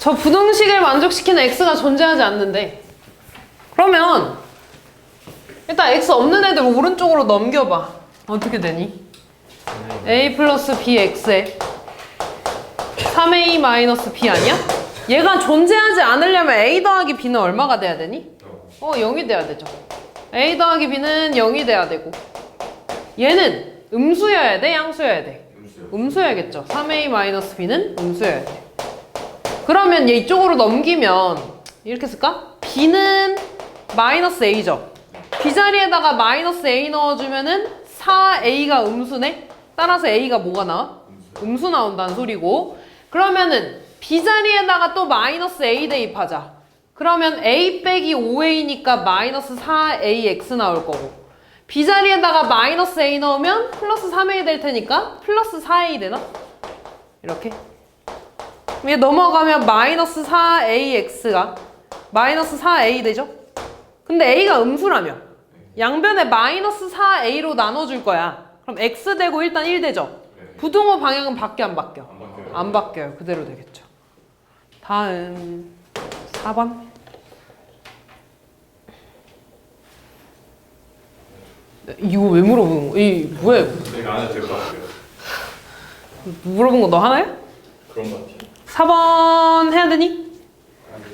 저 부등식을 만족시키는 x가 존재하지 않는데 그러면 일단 x 없는 애들 오른쪽으로 넘겨봐. 어떻게 되니? a 플러스 bx에 3a 마이너스 b 아니야? 얘가 존재하지 않으려면 a 더하기 b는 얼마가 돼야 되니? 0이 돼야 되죠. a 더하기 b는 0이 돼야 되고 얘는 음수여야 돼? 양수여야 돼? 음수여야겠죠. 3a 마이너스 b는 음수여야 돼. 그러면 얘 이쪽으로 넘기면 이렇게 쓸까? b는 마이너스 a죠. b 자리에다가 마이너스 a 넣어주면은 4a가 음수네? 따라서 a가 뭐가 나와? 음수 나온다는 소리고 그러면은 b 자리에다가 또 마이너스 a 대입하자. 그러면 a 빼기 5a니까 마이너스 4ax 나올 거고 b 자리에다가 마이너스 a 넣으면 플러스 3a 될 테니까 플러스 4a 되나? 이렇게 얘 넘어가면 마이너스 4ax가 마이너스 4a 되죠? 근데 a가 음수라며 양변에 마이너스 4a로 나눠줄 거야. 그럼 x 되고 일단 1 되죠? 부등호 방향은 바뀌어 안 바뀌어? 안 바뀌어요. 그대로 되겠죠. 다음 4번 이거 왜 물어보는 거야? 이 뭐야? 내가 안 해도 될 것 같아요. 물어본 거 너 하나야? 그런 것 같아요. 4번 해야 되니?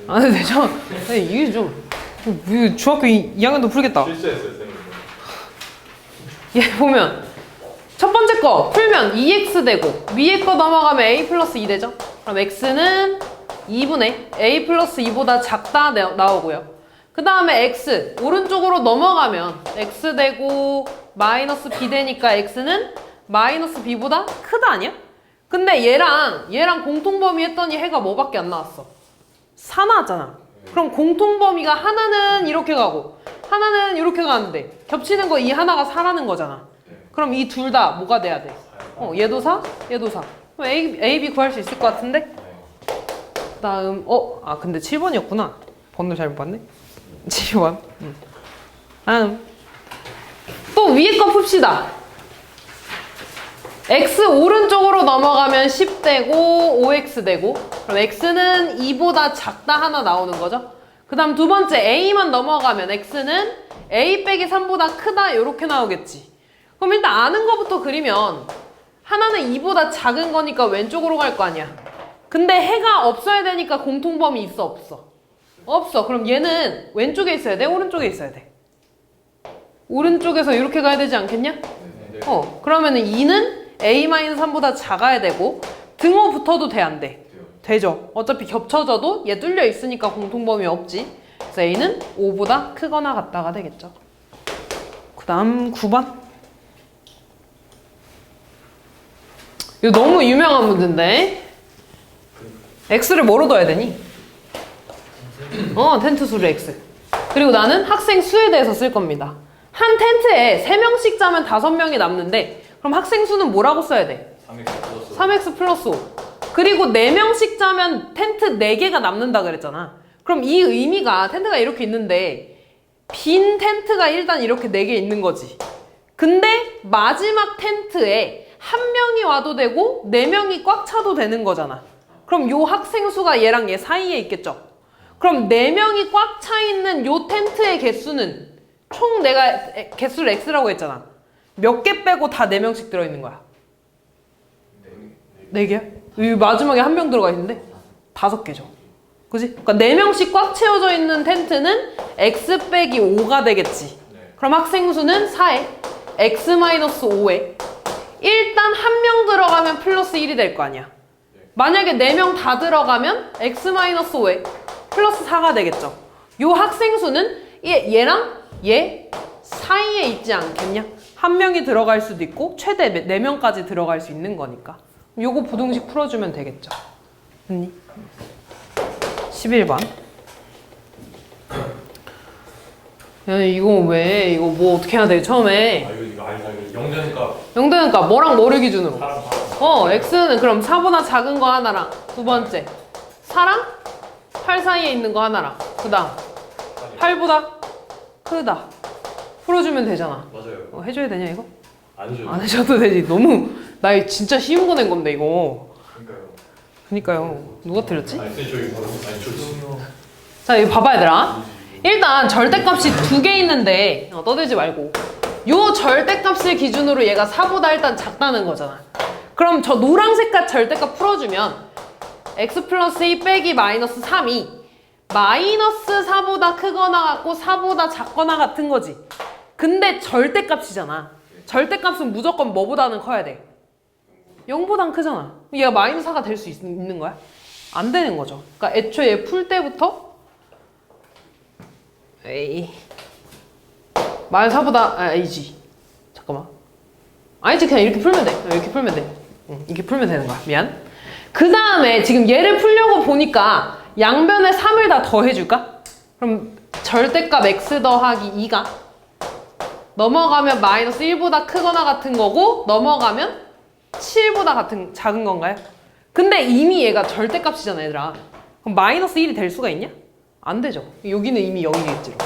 안 해도 되죠? 아니, 이게 좀 중학교 2학년도 풀겠다. 실수했어요, 선생님. 얘 보면 첫 번째 거 풀면 2x 되고 위에 거 넘어가면 a 플러스 2 되죠? 그럼 x는 2분의 a 플러스 2보다 작다 나오고요. 그 다음에 x 오른쪽으로 넘어가면 x 되고 마이너스 b 되니까 x는 마이너스 b보다 크다 아니야? 근데 얘랑 공통범위 했더니 해가 뭐밖에 안 나왔어? 4 나왔잖아. 그럼 공통범위가 하나는 이렇게 가고 하나는 이렇게 가는데 겹치는 거 이 하나가 4라는 거잖아. 그럼 이 둘 다 뭐가 돼야 돼? 얘도 4, 얘도 4. 그럼 A, B 구할 수 있을 것 같은데? 그 다음 근데 7번이었구나. 번호 잘못 봤네. 7번. 다음 또 위에 거 풉시다. x 오른쪽으로 넘어가면 10 되고 5x 되고 그럼 x는 2보다 작다 하나 나오는 거죠. 그 다음 두 번째 a만 넘어가면 x는 a 빼기 3보다 크다 이렇게 나오겠지. 그럼 일단 아는 거부터 그리면 하나는 2보다 작은 거니까 왼쪽으로 갈 거 아니야. 근데 해가 없어야 되니까 공통범위 있어 없어? 없어. 그럼 얘는 왼쪽에 있어야 돼? 오른쪽에 있어야 돼? 오른쪽에서 이렇게 가야 되지 않겠냐? 그러면은 2는 a-3보다 작아야 되고 등호 붙어도 돼 안 돼? 되죠. 어차피 겹쳐져도 얘 뚫려 있으니까 공통범위 없지. 그래서 a는 5보다 크거나 같다가 되겠죠. 그 다음 9번 이거 너무 유명한 문제인데 x를 뭐로 둬야 되니? 텐트 수를 x. 그리고 나는 학생 수에 대해서 쓸 겁니다. 한 텐트에 3명씩 자면 5명이 남는데 그럼 학생 수는 뭐라고 써야 돼? 3x 플러스 5. 그리고 4명씩 자면 텐트 4개가 남는다 그랬잖아. 그럼 이 의미가 텐트가 이렇게 있는데 빈 텐트가 일단 이렇게 4개 있는 거지. 근데 마지막 텐트에 1명이 와도 되고 4명이 꽉 차도 되는 거잖아. 그럼 요 학생 수가 얘랑 얘 사이에 있겠죠. 그럼 4명이 꽉 차 있는 요 텐트의 개수는 총 내가 개수를 x라고 했잖아. 몇 개 빼고 다 4명씩 들어있는 거야? 4개야? 여기 마지막에 1명 들어가 있는데 5개죠. 그지? 그러니까 4명씩 꽉 채워져 있는 텐트는 x 빼기 5가 되겠지. 그럼 학생 수는 4에 x-5에 일단 1명 들어가면 플러스 1이 될 거 아니야. 만약에 4명 다 들어가면 x-5에 플러스 4가 되겠죠. 요 학생 수는 얘랑 얘 사이에 있지 않겠냐? 1명이 들어갈 수도 있고 최대 4명까지 들어갈 수 있는 거니까 요거 부등식 풀어주면 되겠죠. 됐니? 11번 야, 이거 왜? 이거 뭐 어떻게 해야 돼? 처음에 이거 영되니까 0되니까 뭐랑 뭐를 기준으로? 사람. x는 그럼 4보다 작은 거 하나랑 두 번째 4랑 8 사이에 있는 거 하나랑 그 다음 8보다 크다 풀어주면 되잖아. 맞아요. 해줘야 되냐 이거? 안 줘요. 안 해줘도 되지. 너무 나 진짜 쉬운 거 낸 건데 이거. 그러니까요. 그니까요. 누가 틀렸지? 아니 저기 바로 아니 저기 자, 이거 봐봐, 얘들아. 일단 절대값이 두 개 있는데 떠들지 말고 요 절대값을 기준으로 얘가 4보다 일단 작다는 거잖아. 그럼 저 노란색깔 절대값 풀어주면 x 플러스 2 빼기 마이너스 3이 마이너스 4보다 크거나 같고 4보다 작거나 같은 거지. 근데 절대값이잖아. 절대값은 무조건 뭐보다는 커야 돼? 0보단 크잖아. 얘가 마이너스 4가 될 수 있는 거야? 안 되는 거죠. 그러니까 애초에 얘 풀 때부터 에이 마이너스 4보다 아니지. 잠깐만. 아니지, 그냥 이렇게 풀면 돼. 이렇게 풀면 돼. 이렇게 풀면 되는 거야. 미안. 그 다음에 지금 얘를 풀려고 보니까 양변에 3을 다 더해줄까? 그럼 절대값 x 더하기 2가 넘어가면 마이너스 1보다 크거나 같은 거고 넘어가면 7보다 작은 건가요? 근데 이미 얘가 절대값이잖아, 얘들아. 그럼 마이너스 1이 될 수가 있냐? 안 되죠. 여기는 이미 0이겠지, 이렇게.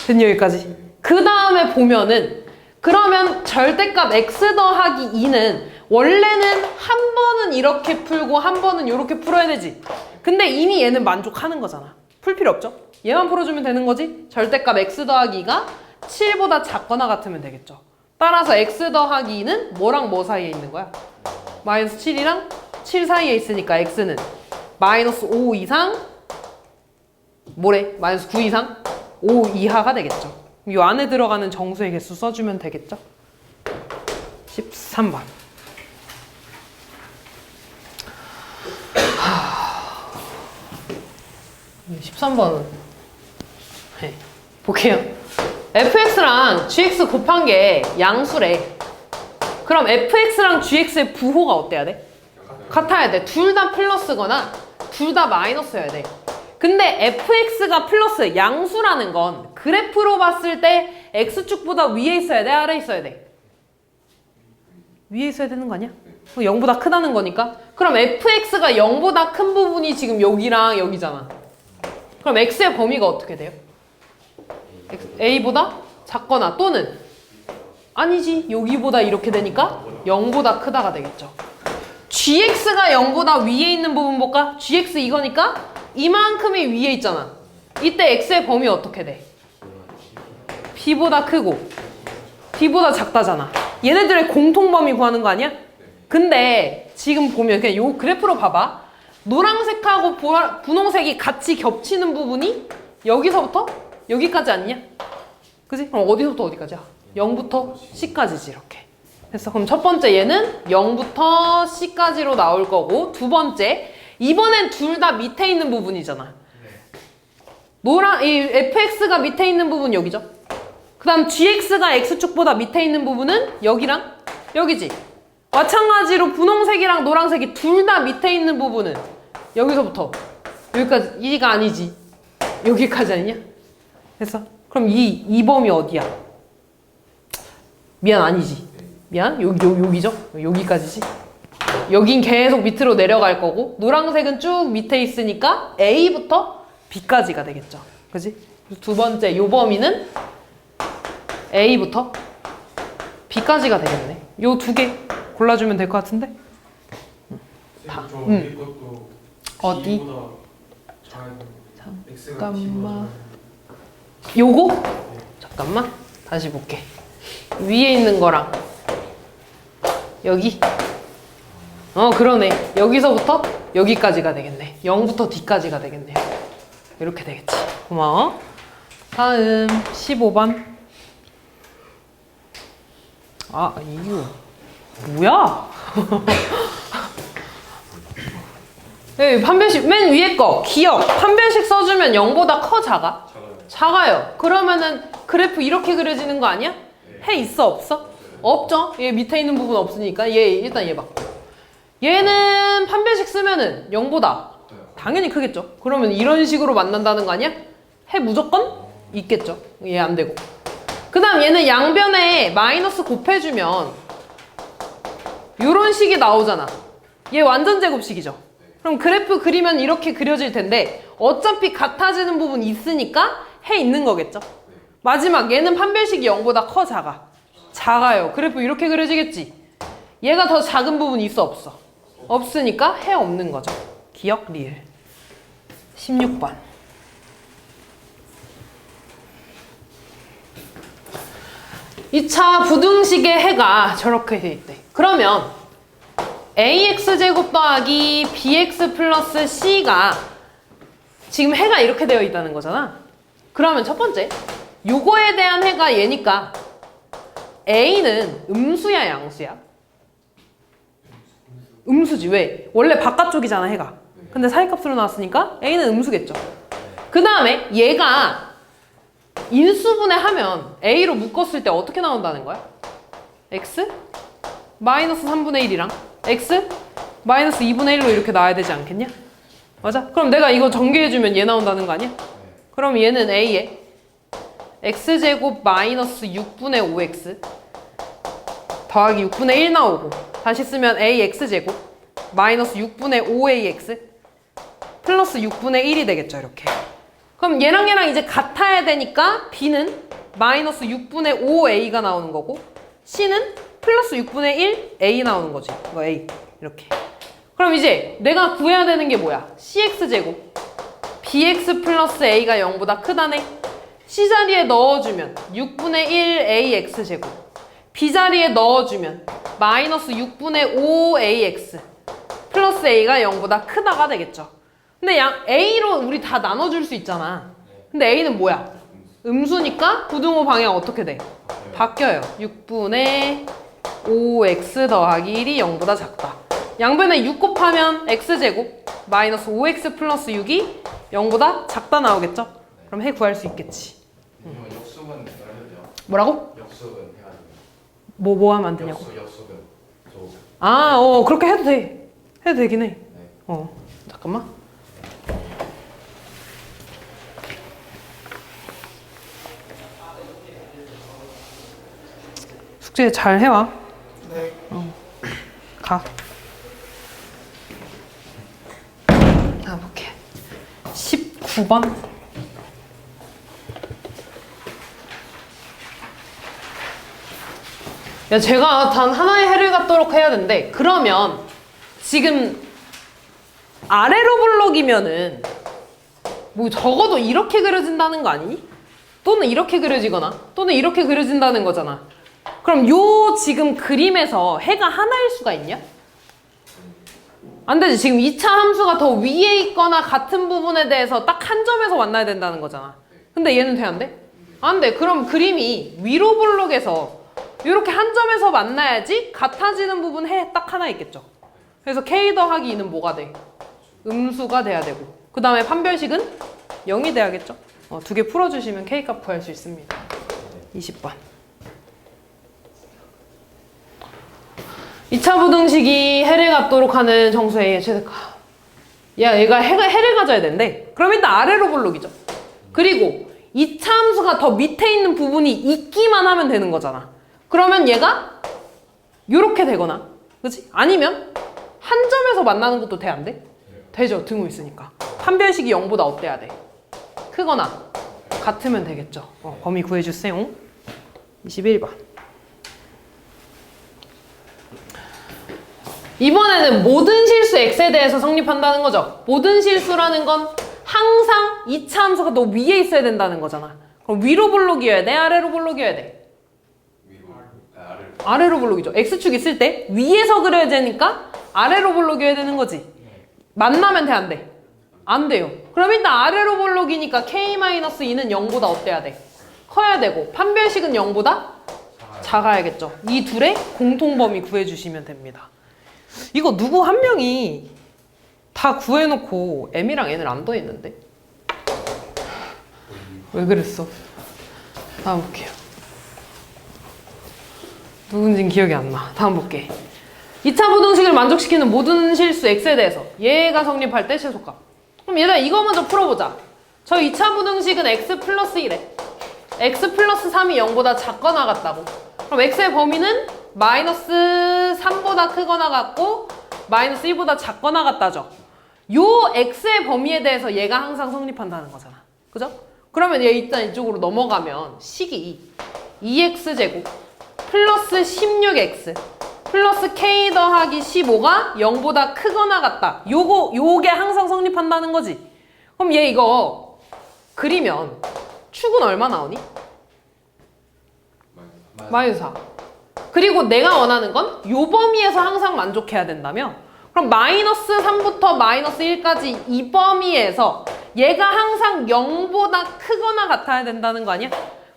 됐니, 여기까지? 그 다음에 보면은 그러면 절대값 x 더하기 2는 원래는 한 번은 이렇게 풀고 한 번은 이렇게 풀어야 되지. 근데 이미 얘는 만족하는 거잖아. 풀 필요 없죠? 얘만 풀어주면 되는 거지. 절대값 x 더하기 2가 7보다 작거나 같으면 되겠죠. 따라서 x 더하기 2는 뭐랑 뭐 사이에 있는 거야? 마이너스 7이랑 7 사이에 있으니까 x는 마이너스 5 이상 뭐래? 마이너스 9 이상 5 이하가 되겠죠. 이 안에 들어가는 정수의 개수 써주면 되겠죠. 13번. 13번은 볼게요. fx랑 gx 곱한 게 양수래. 그럼 fx랑 gx의 부호가 어때야 돼? 같아야 돼. 둘 다 플러스거나 둘 다 마이너스여야 돼. 근데 fx가 플러스 양수라는 건 그래프로 봤을 때 x축보다 위에 있어야 돼? 아래에 있어야 돼? 위에 있어야 되는 거 아니야? 0보다 크다는 거니까. 그럼 fx가 0보다 큰 부분이 지금 여기랑 여기잖아. 그럼 x의 범위가 어떻게 돼요? a보다 작거나 또는 아니지, 여기보다 이렇게 되니까 0보다 크다가 되겠죠. gx가 0보다 위에 있는 부분 볼까? gx 이거니까 이만큼이 위에 있잖아. 이때 x의 범위 어떻게 돼? b보다 크고 b보다 작다잖아. 얘네들의 공통범위 구하는 거 아니야? 근데 지금 보면 그냥 요 그래프로 봐봐. 노란색하고 분홍색이 같이 겹치는 부분이 여기서부터 여기까지 아니냐? 그지? 그럼 어디서부터 어디까지야? 0부터 C까지지, 이렇게. 됐어. 그럼 첫 번째 얘는 0부터 C까지로 나올 거고, 두 번째 이번엔 둘 다 밑에 있는 부분이잖아. 이 fx가 밑에 있는 부분 여기죠. 그 다음 gx가 x축보다 밑에 있는 부분은 여기랑 여기지. 마찬가지로 분홍색이랑 노란색이 둘 다 밑에 있는 부분은 여기서부터 여기까지. 이가 아니지, 여기까지 아니냐? 됐어? 그럼 이 범위 어디야? 미안, 아니지. 미안, 여기죠? 여기까지지. 여긴 계속 밑으로 내려갈 거고, 노란색은 쭉 밑에 있으니까 A부터 B까지가 되겠죠. 그지? 두 번째 요 범위는 A부터 B까지가 되겠네. 요 두 개 골라주면 될 것 같은데? 저 위에 것도 어디? B보다 잠깐만. 요거? 잠깐만. 다시 볼게. 위에 있는 거랑 여기? 그러네. 여기서부터 여기까지가 되겠네. 0부터 D까지가 되겠네요. 이렇게 되겠지. 고마워. 다음 15번. 아, 이거 뭐야? 네, 판별식 맨 위에 거 기억. 판별식 써주면 0보다 커, 작아? 작아요. 그러면은 그래프 이렇게 그려지는 거 아니야? 해 있어, 없어? 없죠? 얘 밑에 있는 부분 없으니까 일단 얘 봐. 얘는 판별식 쓰면은 0보다 당연히 크겠죠. 그러면 이런 식으로 만난다는 거 아니야? 해 무조건 있겠죠. 얘 안 되고. 그 다음 얘는 양변에 마이너스 곱해주면 요런 식이 나오잖아. 얘 완전 제곱식이죠. 그럼 그래프 그리면 이렇게 그려질 텐데 어차피 같아지는 부분 있으니까 해 있는 거겠죠. 마지막 얘는 판별식이 0보다 커, 작아? 작아요. 그래프 이렇게 그려지겠지. 얘가 더 작은 부분 있어, 없어? 없으니까 해 없는 거죠. 기억 리을. 16번. 이 차 부등식의 해가 저렇게 돼 있대. 그러면 ax제곱 더하기 bx 플러스 c가 지금 해가 이렇게 되어 있다는 거잖아. 그러면 첫 번째, 요거에 대한 해가 얘니까 a는 음수야 양수야? 음수지. 왜? 원래 바깥쪽이잖아 해가. 근데 사이값으로 나왔으니까 a는 음수겠죠. 그 다음에 얘가 인수분해하면 a로 묶었을 때 어떻게 나온다는 거야? x 마이너스 3분의 1이랑 x 마이너스 2분의 1로 이렇게 나와야 되지 않겠냐? 맞아? 그럼 내가 이거 전개해주면 얘 나온다는 거 아니야? 그럼 얘는 a에 x제곱 마이너스 6분의 5x 더하기 6분의 1 나오고, 다시 쓰면 ax제곱 마이너스 6분의 5ax 플러스 6분의 1이 되겠죠. 이렇게. 그럼 얘랑 얘랑 이제 같아야 되니까 b는 마이너스 6분의 5a가 나오는 거고, c는 플러스 6분의 1a 나오는 거지. 이거 a. 이렇게. 그럼 이제 내가 구해야 되는 게 뭐야? cx제곱 bx 플러스 a가 0보다 크다네. c 자리에 넣어주면 6분의 1ax제곱, b 자리에 넣어주면 마이너스 6분의 5ax 플러스 a가 0보다 크다가 되겠죠. 근데 a로 우리 다 나눠줄 수 있잖아. 근데 a는 뭐야? 음수니까 부등호 방향 어떻게 돼? 바뀌어요. 6분의 5x 더하기 1이 0보다 작다. 양변에 6 곱하면 x제곱 마이너스 5x 플러스 6이 0보다 작다 나오겠죠? 그럼 해 구할 수 있겠지. 역수분 해야 돼요. 뭐라고? 역수분 해야 돼요. 뭐 하면 안 되냐고? 역수분. 그렇게 해도 돼. 해도 되긴 해. 네. 잠깐만. 숙제 잘 해와. 네. 가. 볼게. 19번. 야, 제가 단 하나의 해를 갖도록 해야 된대. 그러면 지금 아래로 블록이면은 뭐 적어도 이렇게 그려진다는 거 아니니? 또는 이렇게 그려지거나 또는 이렇게 그려진다는 거잖아. 그럼 요 지금 그림에서 해가 하나일 수가 있냐? 안 되지. 지금 2차 함수가 더 위에 있거나 같은 부분에 대해서 딱 한 점에서 만나야 된다는 거잖아. 근데 얘는 돼, 안 돼? 안 돼. 그럼 그림이 위로 블록에서 이렇게 한 점에서 만나야지 같아지는 부분 해 딱 하나 있겠죠. 그래서 k 더하기 2는 뭐가 돼? 음수가 돼야 되고, 그 다음에 판별식은 0이 돼야겠죠. 두 개 풀어주시면 k 값 구할 수 있습니다. 20번. 2차 부등식이 해를 갖도록 하는 정수 A의 최대값. 얘가 해를 가져야 된대. 그럼 일단 아래로 블록이죠. 그리고 2차 함수가 더 밑에 있는 부분이 있기만 하면 되는 거잖아. 그러면 얘가 요렇게 되거나, 그치? 아니면 한 점에서 만나는 것도 돼, 안 돼? 되죠. 등호 있으니까. 판별식이 0보다 어때야 돼? 크거나 같으면 되겠죠. 범위 구해주세요. 21번. 이번에는 모든 실수 x에 대해서 성립한다는 거죠. 모든 실수라는 건 항상 2차 함수가 더 위에 있어야 된다는 거잖아. 그럼 위로 블록이어야 돼? 아래로 블록이어야 돼? 아래로 블록이죠. x축 있을 때 위에서 그려야 되니까 아래로 블록이어야 되는 거지. 만나면 돼, 안 돼? 안 돼요. 그럼 일단 아래로 블록이니까 k-2는 0보다 어때야 돼? 커야 되고, 판별식은 0보다 작아야겠죠. 이 둘의 공통범위 구해주시면 됩니다. 이거 누구 한 명이 다 구해놓고 m이랑 n을 안 더했는데? 왜 그랬어? 다음 볼게요. 누군진 기억이 안 나. 다음 볼게. 2차 부등식을 만족시키는 모든 실수 x에 대해서 얘가 성립할 때 최소값. 그럼 얘들아 이거 먼저 풀어보자. 저 2차 부등식은 x 플러스 1에 x 플러스 3이 0보다 작거나 같다고. 그럼 x의 범위는 마이너스 3보다 크거나 같고 마이너스 1보다 작거나 같다죠. 요 x의 범위에 대해서 얘가 항상 성립한다는 거잖아. 그죠? 그러면 얘 일단 이쪽으로 넘어가면 식이 2x제곱 플러스 16x 플러스 k 더하기 15가 0보다 크거나 같다. 요게 항상 성립한다는 거지. 그럼 얘 이거 그리면 축은 얼마 나오니? 마이너스 4. 그리고 내가 원하는 건 요 범위에서 항상 만족해야 된다며? 그럼 마이너스 3부터 마이너스 1까지 이 범위에서 얘가 항상 0보다 크거나 같아야 된다는 거 아니야?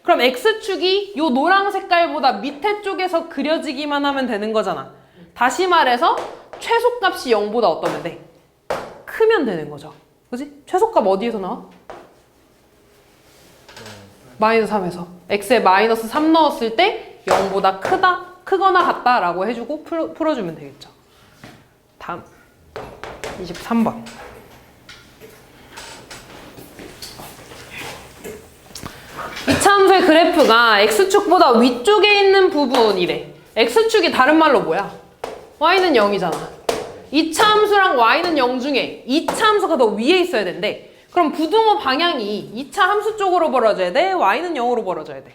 그럼 x축이 요 노랑 색깔보다 밑에 쪽에서 그려지기만 하면 되는 거잖아. 다시 말해서 최소값이 0보다 어떠면 돼? 크면 되는 거죠. 그지? 최소값 어디에서 나와? 마이너스 3에서. x에 마이너스 3 넣었을 때 0보다 크거나 같다라고 해주고 풀어주면 되겠죠. 다음 23번. 이차함수의 그래프가 x축보다 위쪽에 있는 부분이래. x축이 다른 말로 뭐야? y는 0이잖아. 이차함수랑 y는 0 중에 이차함수가 더 위에 있어야 된대. 그럼 부등호 방향이 2차 함수 쪽으로 벌어져야 돼? y는 0으로 벌어져야 돼?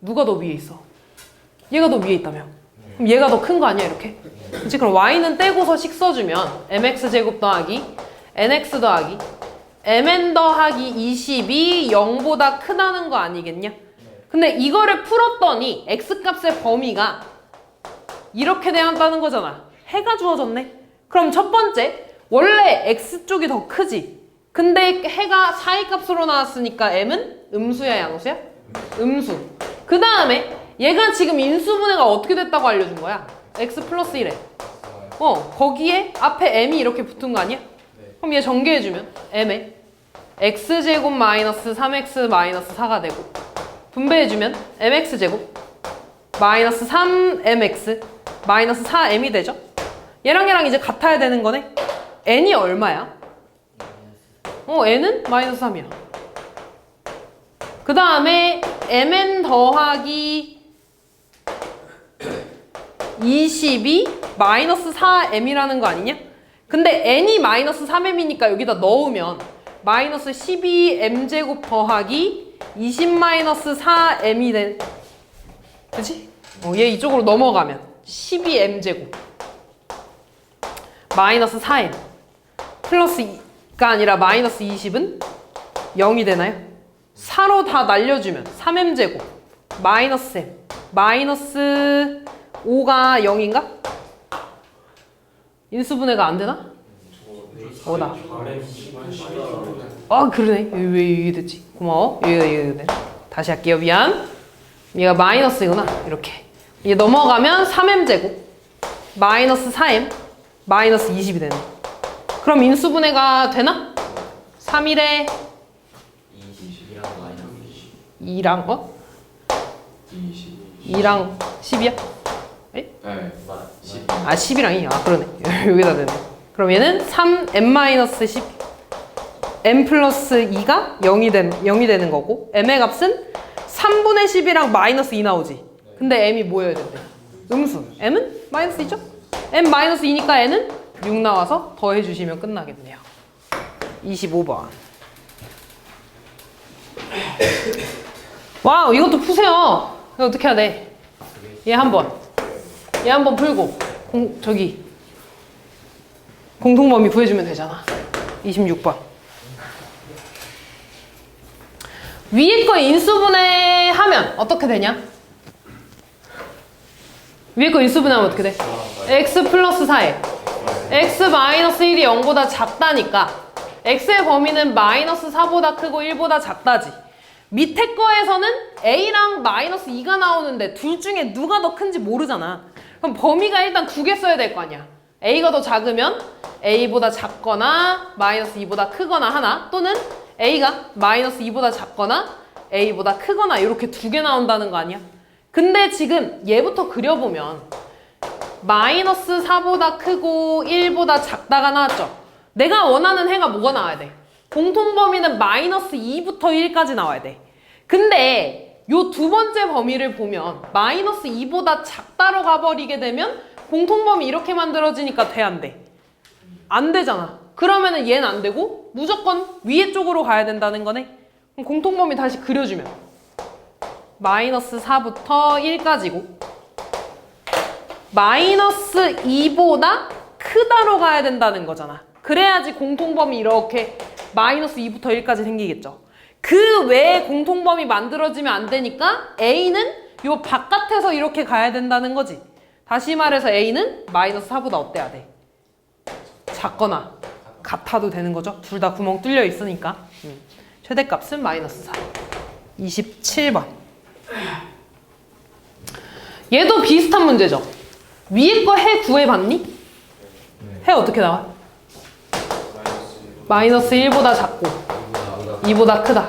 누가 더 위에 있어? 얘가 더 위에 있다며. 그럼 얘가 더 큰 거 아니야 이렇게? 그치? 그럼 y는 떼고서 식 써주면 mx제곱 더하기 nx 더하기 mn 더하기 20이 0보다 크다는 거 아니겠냐? 근데 이거를 풀었더니 x값의 범위가 이렇게 돼야한다는 거잖아. 해가 주어졌네. 그럼 첫 번째, 원래 x쪽이 더 크지. 근데 해가 4의 값으로 나왔으니까 m은 음수야 양수야? 음수. 그 다음에 얘가 지금 인수분해가 어떻게 됐다고 알려준 거야? x 플러스 1에. 거기에 앞에 m이 이렇게 붙은 거 아니야? 그럼 얘 전개해주면 m에 x제곱 마이너스 3x 마이너스 4가 되고, 분배해주면 mx제곱 마이너스 3mx 마이너스 4m이 되죠? 얘랑 이제 같아야 되는 거네? n이 얼마야? n은 마이너스 3이야. 그 다음에 mn 더하기 20이 마이너스 4m이라는 거 아니냐? 근데 n이 마이너스 3m이니까 여기다 넣으면 마이너스 12m제곱 더하기 20 마이너스 4m이 된, 그치? 얘 이쪽으로 넘어가면 12m제곱 마이너스 4m 플러스 2가 아니라 마이너스 20은 0이 되나요? 4로 다 날려주면 3m제곱 마이너스 m 마이너스 5가 0인가? 인수분해가 안 되나? 나. 그러네. 왜 이게 됐지? 고마워. 얘가 되네. 다시 할게요. 미안. 얘가 마이너스구나. 이렇게. 얘 넘어가면 3m제곱 마이너스 4m 마이너스 20이 되네. 그럼 인수분해가 되나? 3일에 2랑 2랑 10이야? 에? 네. 10이랑 2. 그러네. 여기다 되네. 그럼 얘는 3m-10 m 플러스 2가 0이 되는 거고, m의 값은 3분의 10이랑 마이너스 2 나오지. 근데 m이 뭐여야 된대? 음수. m은 마이너스 2죠? m 마이너스 2니까 n은 6 나와서 더해주시면 끝나겠네요. 25번. 와우, 이것도 푸세요. 이거 어떻게 해야 돼? 얘 한번 풀고 공통범위 구해주면 되잖아. 26번. 위에 거 인수분해하면 어떻게 되냐? 위에 거 인수분해하면 어떻게 돼? x 플러스 4에 x 마이너스 1이 0보다 작다니까 x의 범위는 마이너스 4보다 크고 1보다 작다지. 밑에 거에서는 a랑 마이너스 2가 나오는데 둘 중에 누가 더 큰지 모르잖아. 그럼 범위가 일단 두 개 써야 될 거 아니야. a가 더 작으면 a보다 작거나 마이너스 2보다 크거나 하나, 또는 a가 마이너스 2보다 작거나 a보다 크거나 이렇게 두 개 나온다는 거 아니야? 근데 지금 얘부터 그려보면 마이너스 4보다 크고 1보다 작다가 나왔죠? 내가 원하는 해가 뭐가 나와야 돼? 공통범위는 마이너스 2부터 1까지 나와야 돼. 근데 요 두 번째 범위를 보면 마이너스 2보다 작다로 가버리게 되면 공통범위 이렇게 만들어지니까 돼, 안 돼? 안 되잖아. 그러면은 얘는 안 되고 무조건 위에 쪽으로 가야 된다는 거네. 그럼 공통범위 다시 그려주면 마이너스 4부터 1까지고 마이너스 2보다 크다로 가야 된다는 거잖아. 그래야지 공통범위 이렇게 마이너스 2부터 1까지 생기겠죠. 그 외에 공통범위 만들어지면 안 되니까 A는 요 바깥에서 이렇게 가야 된다는 거지. 다시 말해서 A는 마이너스 4보다 어때야 돼? 작거나 같아도 되는 거죠. 둘 다 구멍 뚫려 있으니까. 최대값은 마이너스 4. 27번. 얘도 비슷한 문제죠. 위에 거 해 구해봤니? 해 어떻게 나와? 마이너스 1보다 작고 2보다 크다.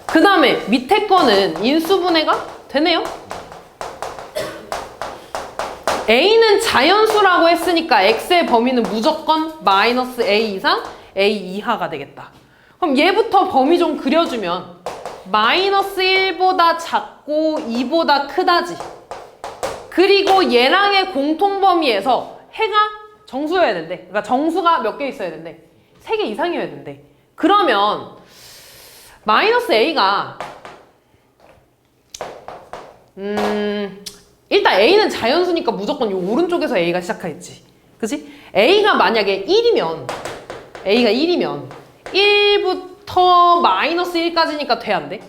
그 다음에 밑에 거는 인수분해가 되네요. A는 자연수라고 했으니까 X의 범위는 무조건 마이너스 A 이상 A 이하가 되겠다. 그럼 얘부터 범위 좀 그려주면 마이너스 1보다 작고 2보다 크다지. 그리고 얘랑의 공통범위에서 해가 정수여야 된대. 그러니까 정수가 몇 개 있어야 된대? 3개 이상이어야 된대. 그러면 마이너스 A가 일단 A는 자연수니까 무조건 이 오른쪽에서 A가 시작하겠지. 그치? A가 만약에 1이면 1부터 마이너스 1까지니까 돼, 안 돼?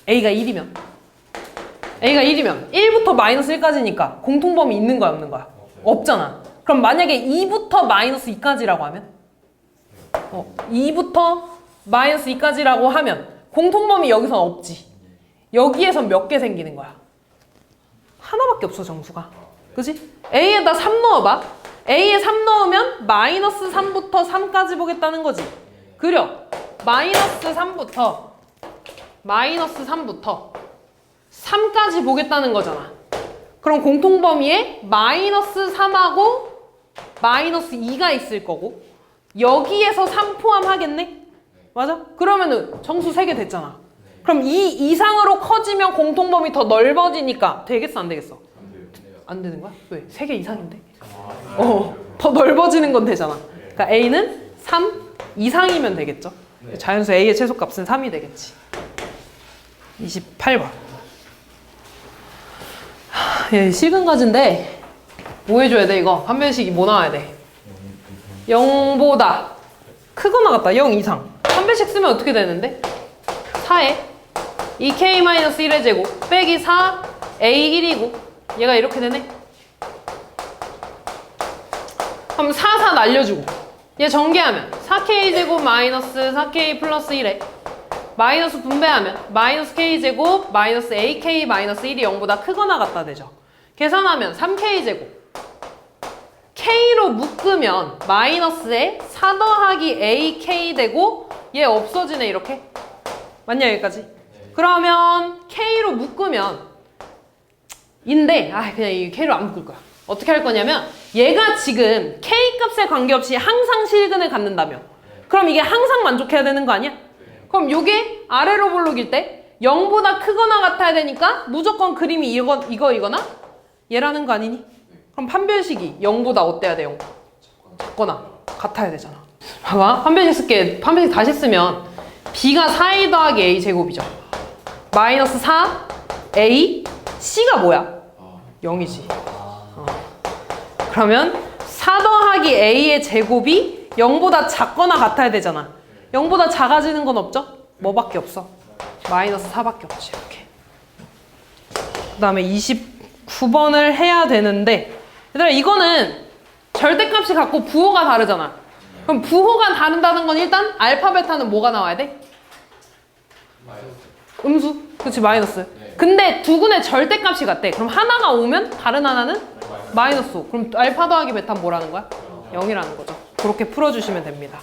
A가 1이면 1부터 마이너스 1까지니까 공통범위 있는 거야, 없는 거야? 없잖아. 그럼 만약에 2부터 마이너스 2까지라고 하면 2부터 마이너스 2까지라고 하면 공통범위 여기서는 없지. 여기에선 몇 개 생기는 거야? 하나밖에 없어, 정수가. 그치? A에다 3 넣어봐. A에 3 넣으면 마이너스 3부터 3까지 보겠다는 거지. 그려. 마이너스 3부터 3까지 보겠다는 거잖아. 그럼 공통범위에 마이너스 3하고 마이너스 2가 있을 거고 여기에서 3 포함하겠네? 맞아? 그러면은 정수 3개 됐잖아. 그럼 이 이상으로 커지면 공통범위 더 넓어지니까 되겠어, 안 되겠어? 안 되는 거야? 왜? 3개 이상인데? 더 넓어지는 건 되잖아. 그러니까 A는 3 이상이면 되겠죠? 자연수 A의 최소값은 3이 되겠지. 28번. 얘 시근가지인데 뭐 해줘야 돼 이거? 판별식이 뭐 나와야 돼? 0보다 크거나 같다. 0 이상. 판별식 쓰면 어떻게 되는데? 4에 2k-1의 제곱 빼기 4 a1이고 얘가 이렇게 되네. 그럼 4, 4 날려주고 얘 전개하면 4k 제곱 마이너스 4k 플러스 1에 마이너스 분배하면 마이너스 k 제곱 마이너스 ak 마이너스 1이 0보다 크거나 같다 되죠. 계산하면 3k 제곱 k로 묶으면 마이너스에 4 더하기 ak 되고 얘 없어지네 이렇게. 맞냐 여기까지? 그러면 k로 묶으면 인데 그냥 이 k로 안 묶을 거야. 어떻게 할 거냐면 얘가 지금 k 값에 관계없이 항상 실근을 갖는다며. 그럼 이게 항상 만족해야 되는 거 아니야? 그럼 요게 아래로 볼록일 때 0보다 크거나 같아야 되니까 무조건 그림이 이거나 얘라는 거 아니니? 그럼 판별식이 0보다 어때야 돼? 0 작거나 같아야 되잖아. 봐봐 판별식 쓸게. 판별식 다시 쓰면 b가 4a 더하기 a 제곱이죠. 마이너스 4 a c가 뭐야? 0이지. 그러면 4 더하기 a의 제곱이 0보다 작거나 같아야 되잖아. 0보다 작아지는 건 없죠? 뭐밖에 없어? 마이너스 4밖에 없지. 이렇게. 그 다음에 29번을 해야 되는데 얘들아 이거는 절대값이 갖고 부호가 다르잖아. 그럼 부호가 다른다는 건 일단 알파 베타는 뭐가 나와야 돼? 음수? 그치 마이너스. 근데 두 군의 절대값이 같대. 그럼 하나가 오면 다른 하나는 마이너스 5. 그럼 알파 더하기 베타는 뭐라는 거야? 0이라는 거죠. 그렇게 풀어주시면 됩니다.